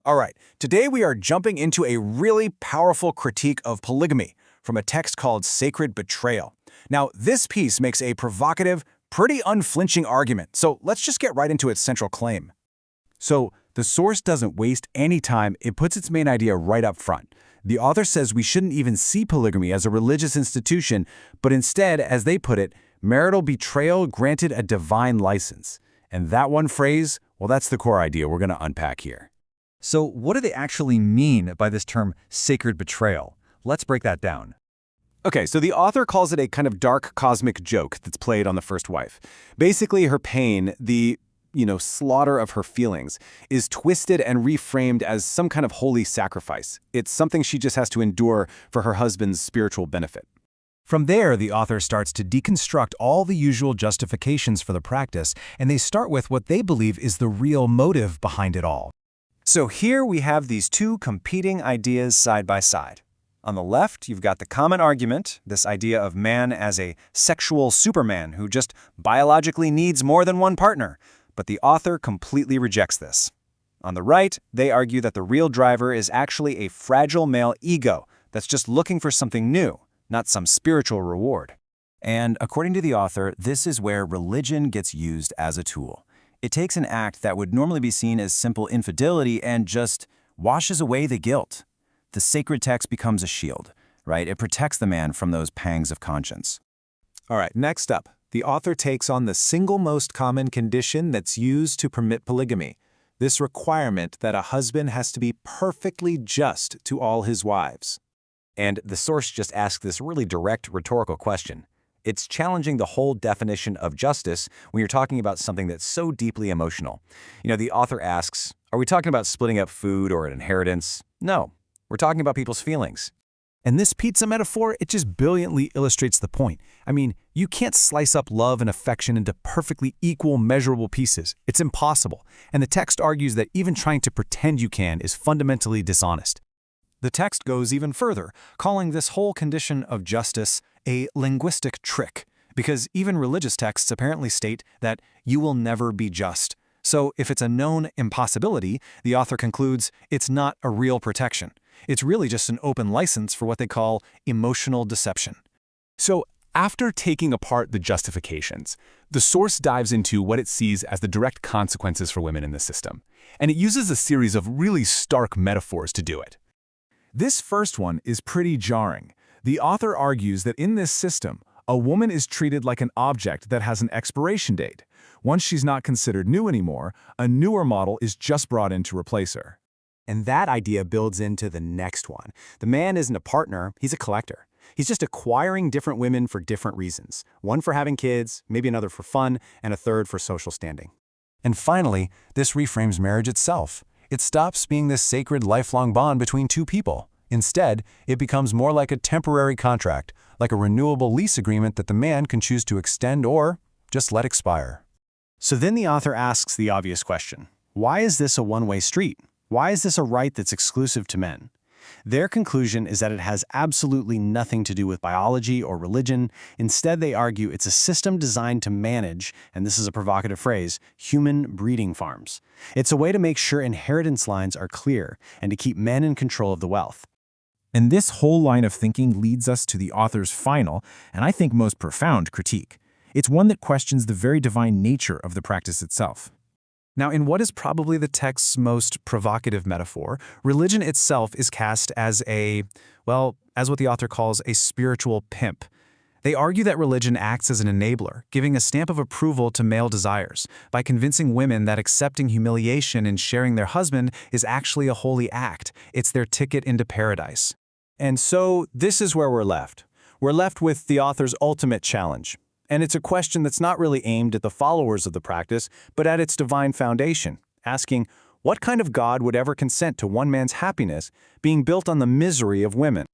All right, today we are jumping into a really powerful critique of polygamy from a text called Sacred Betrayal. Now, this piece makes a provocative, pretty unflinching argument, so let's just get right into its central claim. So, the source doesn't waste any time, it puts its main idea right up front. The author says we shouldn't even see polygamy as a religious institution, but instead, as they put it, marital betrayal granted a divine license. And that one phrase, well, that's the core idea we're going to unpack here. So what do they actually mean by this term sacred betrayal? Let's break that down. Okay, so the author calls it a kind of dark cosmic joke that's played on the first wife. Basically, her pain, the slaughter of her feelings, is twisted and reframed as some kind of holy sacrifice. It's something she just has to endure for her husband's spiritual benefit. From there, the author starts to deconstruct all the usual justifications for the practice, and they start with what they believe is the real motive behind it all. So here we have these two competing ideas side by side. On the left, you've got the common argument, this idea of man as a sexual superman who just biologically needs more than one partner. But the author completely rejects this. On the right, they argue that the real driver is actually a fragile male ego that's just looking for something new, not some spiritual reward. And according to the author, this is where religion gets used as a tool. It takes an act that would normally be seen as simple infidelity and just washes away the guilt. The sacred text becomes a shield, right? It protects the man from those pangs of conscience. All right, next up, the author takes on the single most common condition that's used to permit polygamy, this requirement that a husband has to be perfectly just to all his wives. And the source just asks this really direct rhetorical question. It's challenging the whole definition of justice when you're talking about something that's so deeply emotional. The author asks, are we talking about splitting up food or an inheritance? No, we're talking about people's feelings. And this pizza metaphor, it just brilliantly illustrates the point. I mean, you can't slice up love and affection into perfectly equal, measurable pieces. It's impossible. And the text argues that even trying to pretend you can is fundamentally dishonest. The text goes even further, calling this whole condition of justice a linguistic trick, because even religious texts apparently state that you will never be just. So if it's a known impossibility, the author concludes it's not a real protection. It's really just an open license for what they call emotional deception. So after taking apart the justifications, the source dives into what it sees as the direct consequences for women in the system, and it uses a series of really stark metaphors to do it. This first one is pretty jarring. The author argues that in this system, a woman is treated like an object that has an expiration date. Once she's not considered new anymore, a newer model is just brought in to replace her. And that idea builds into the next one. The man isn't a partner, he's a collector. He's just acquiring different women for different reasons. One for having kids, maybe another for fun, and a third for social standing. And finally, this reframes marriage itself. It stops being this sacred lifelong bond between two people. Instead, it becomes more like a temporary contract, like a renewable lease agreement that the man can choose to extend or just let expire. So then the author asks the obvious question. Why is this a one-way street? Why is this a right that's exclusive to men? Their conclusion is that it has absolutely nothing to do with biology or religion. Instead, they argue it's a system designed to manage, and this is a provocative phrase, human breeding farms. It's a way to make sure inheritance lines are clear and to keep men in control of the wealth. And this whole line of thinking leads us to the author's final, and I think most profound, critique. It's one that questions the very divine nature of the practice itself. Now, in what is probably the text's most provocative metaphor, religion itself is cast as as what the author calls a spiritual pimp. They argue that religion acts as an enabler, giving a stamp of approval to male desires, by convincing women that accepting humiliation and sharing their husband is actually a holy act. It's their ticket into paradise. And so this is where we're left. We're left with the author's ultimate challenge. And it's a question that's not really aimed at the followers of the practice, but at its divine foundation, asking, what kind of God would ever consent to one man's happiness being built on the misery of women?